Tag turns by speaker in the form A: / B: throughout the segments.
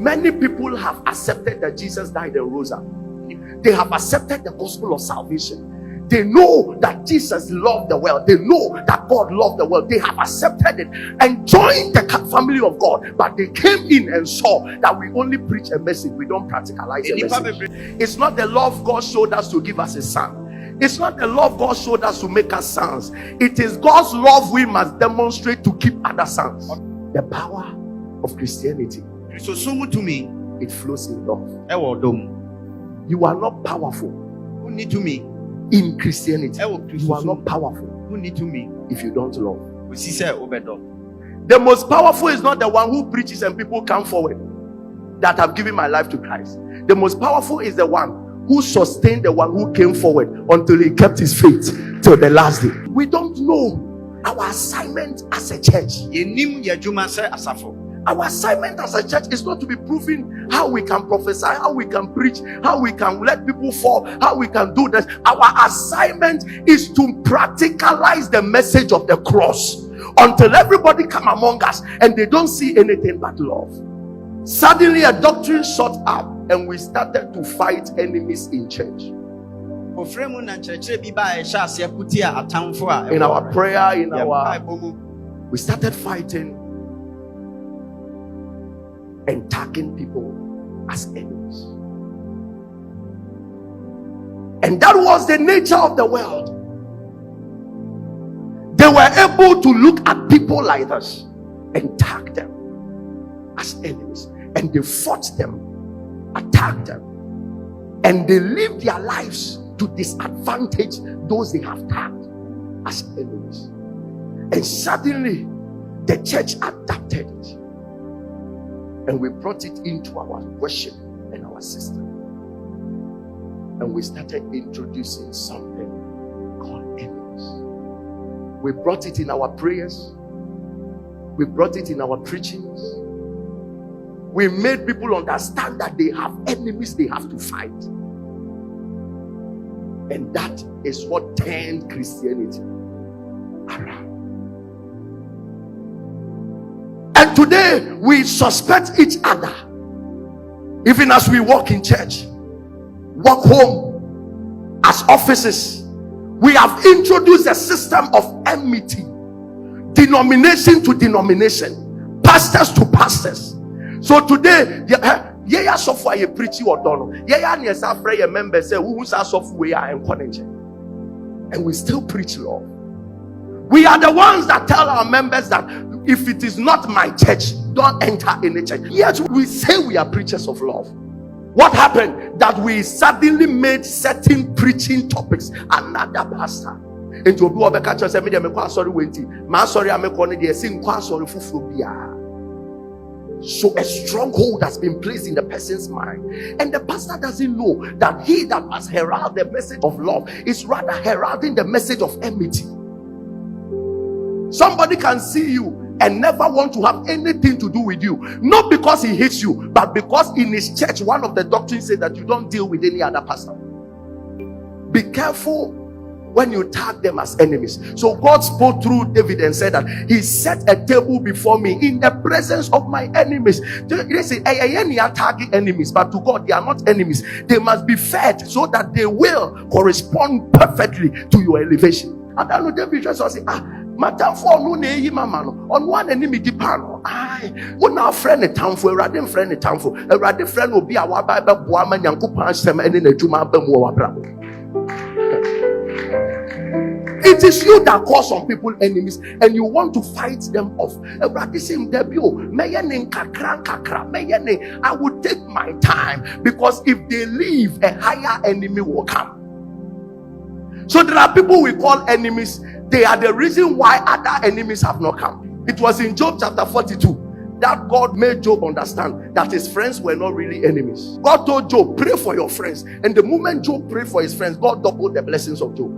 A: Many people have accepted that Jesus died and rose up. They have accepted the gospel of salvation. They know that Jesus loved the world. They know that God loved the world. They have accepted it and joined the family of God. But they came in and saw that we only preach a message. We don't practicalize the message. It's not the love God showed us to give us a son. It's not the love God showed us to make us sons. It is God's love we must demonstrate to keep other sons. The power of Christianity, it flows in love. You are not powerful in Christianity. You are not powerful if you don't love. The most powerful is not the one who preaches and people come forward that have given my life to Christ. The most powerful is the one who sustained the one who came forward until he kept his faith till the last day. We don't know our assignment as a church. Our assignment as a church is not to be proving how we can prophesy, how we can preach, how we can let people fall, how we can do this. Our assignment is to practicalize the message of the cross until everybody come among us and they don't see anything but love. Suddenly a doctrine shot up and we started to fight enemies in church. In our prayer, we started fighting and tagging people as enemies. And that was the nature of the world. They were able to look at people like us and tag them as enemies. And they fought them, attacked them, and they lived their lives to disadvantage those they have tagged as enemies. And suddenly the church adapted it. And we brought it into our worship and our system. And we started introducing something called enemies. We brought it in our prayers. We brought it in our preachings. We made people understand that they have enemies they have to fight. And that is what turned Christianity around. And today we suspect each other. Even as we walk in church, walk home, as offices, we have introduced a system of enmity, denomination to denomination, pastors to pastors. So today, yeah, so far you preach or don't. Yeah, yes, I pray a member say, who's our software and we still preach love. We are the ones that tell our members that if it is not my church, don't enter any church. Yet we say we are preachers of love. What happened? That we suddenly made certain preaching topics another pastor. And to go back and say, sorry, so a stronghold has been placed in the person's mind, and the pastor doesn't know that he that must herald the message of love is rather heralding the message of enmity. Somebody can see you and never want to have anything to do with you, not because he hates you, but because in his church one of the doctrines says that you don't deal with any other pastor. Be careful when you tag them as enemies. So God spoke through David and said that he set a table before me in the presence of my enemies. They say any are tagging enemies, but to God they are not enemies. They must be fed so that they will correspond perfectly to your elevation. And I know David just say, Madam for no ne mama no on one enemy dipano. When our friend a town for a friend a town for a radical friend will be our Bible woman Yankupan Sem and in a Juma Bemo. It is you that cause some people enemies and you want to fight them off. I would take my time, because if they leave, a higher enemy will come. So there are people we call enemies. They are the reason why other enemies have not come. It was in Job chapter 42 that God made Job understand that his friends were not really enemies. God told Job, pray for your friends. And the moment Job prayed for his friends, God doubled the blessings of Job.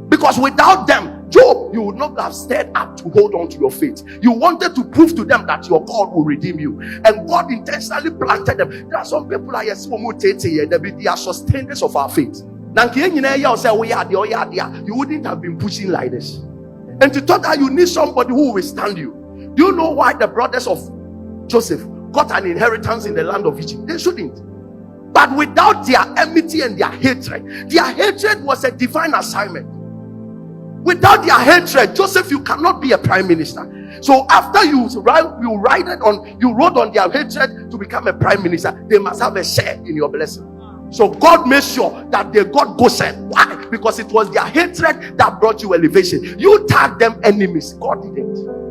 A: Because without them, Job, you would not have stayed up to hold on to your faith. You wanted to prove to them that your God will redeem you. And God intentionally planted them. There are some people like they are sustainers of our faith. You wouldn't have been pushing like this. And to thought that you need somebody who will stand you. Do you know why the brothers of Joseph got an inheritance in the land of Egypt. They shouldn't. But without their enmity and their hatred was a divine assignment. Without their hatred, Joseph, you cannot be a prime minister. So after you wrote on their hatred to become a prime minister, they must have a share in your blessing. So God made sure that they got Goshen. Why? Because it was their hatred that brought you elevation. You tagged them enemies. God didn't.